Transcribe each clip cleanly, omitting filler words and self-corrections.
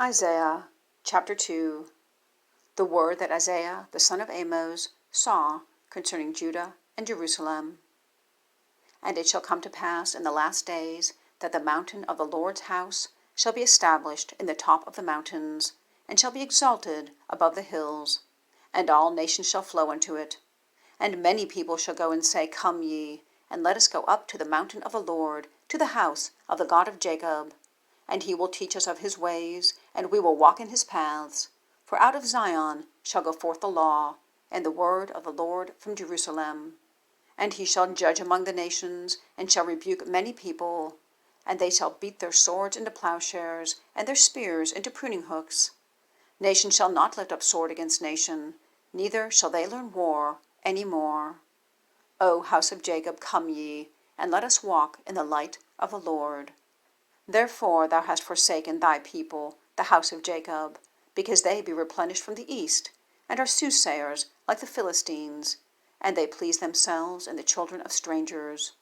Isaiah chapter 2. The word that Isaiah the son of Amoz saw concerning Judah and Jerusalem. And it shall come to pass in the last days that the mountain of the Lord's house shall be established in the top of the mountains, and shall be exalted above the hills, and all nations shall flow unto it. And many people shall go and say, Come ye, and let us go up to the mountain of the Lord, to the house of the God of Jacob. And he will teach us of his ways, and we will walk in his paths. For out of Zion shall go forth the law, and the word of the Lord from Jerusalem. And he shall judge among the nations, and shall rebuke many people. And they shall beat their swords into plowshares, and their spears into pruninghooks. Nation shall not lift up sword against nation, neither shall they learn war any more. O house of Jacob, come ye, and let us walk in the light of the Lord. Therefore thou hast forsaken thy people, the house of Jacob, because they be replenished from the east, and are soothsayers like the Philistines, and they please themselves in the children of strangers.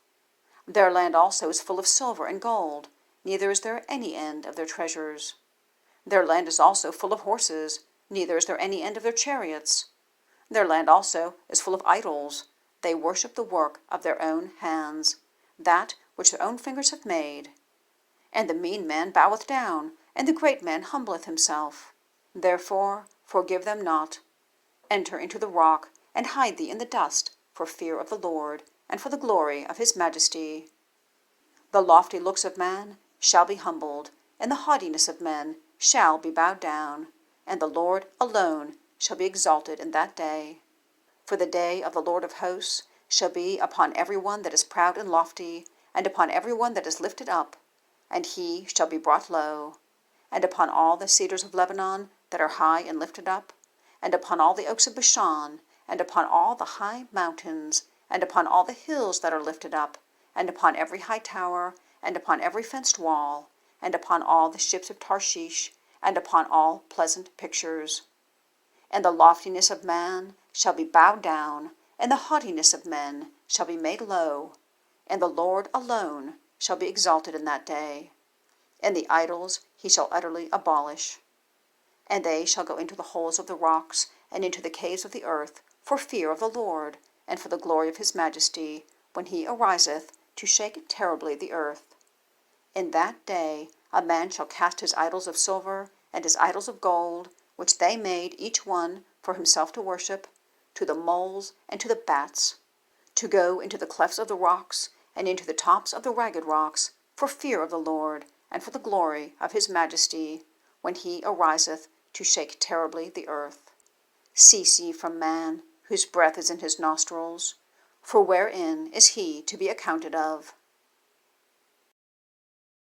Their land also is full of silver and gold, neither is there any end of their treasures. Their land is also full of horses, neither is there any end of their chariots. Their land also is full of idols. They worship the work of their own hands, that which their own fingers have made. And the mean man boweth down, and the great man humbleth himself. Therefore forgive them not. Enter into the rock, and hide thee in the dust, for fear of the Lord, and for the glory of his majesty. The lofty looks of man shall be humbled, and the haughtiness of men shall be bowed down, and the Lord alone shall be exalted in that day. For the day of the Lord of hosts shall be upon every one that is proud and lofty, and upon every one that is lifted up, and he shall be brought low, and upon all the cedars of Lebanon that are high and lifted up, and upon all the oaks of Bashan, and upon all the high mountains, and upon all the hills that are lifted up, and upon every high tower, and upon every fenced wall, and upon all the ships of Tarshish, and upon all pleasant pictures. And the loftiness of man shall be bowed down, and the haughtiness of men shall be made low, and the Lord alone shall be exalted in that day, and the idols he shall utterly abolish. And they shall go into the holes of the rocks, and into the caves of the earth, for fear of the Lord, and for the glory of his majesty, when he ariseth to shake terribly the earth. In that day a man shall cast his idols of silver, and his idols of gold, which they made each one for himself to worship, to the moles and to the bats, to go into the clefts of the rocks, and into the tops of the ragged rocks, for fear of the Lord, and for the glory of his majesty, when he ariseth to shake terribly the earth. Cease ye from man, whose breath is in his nostrils, for wherein is he to be accounted of?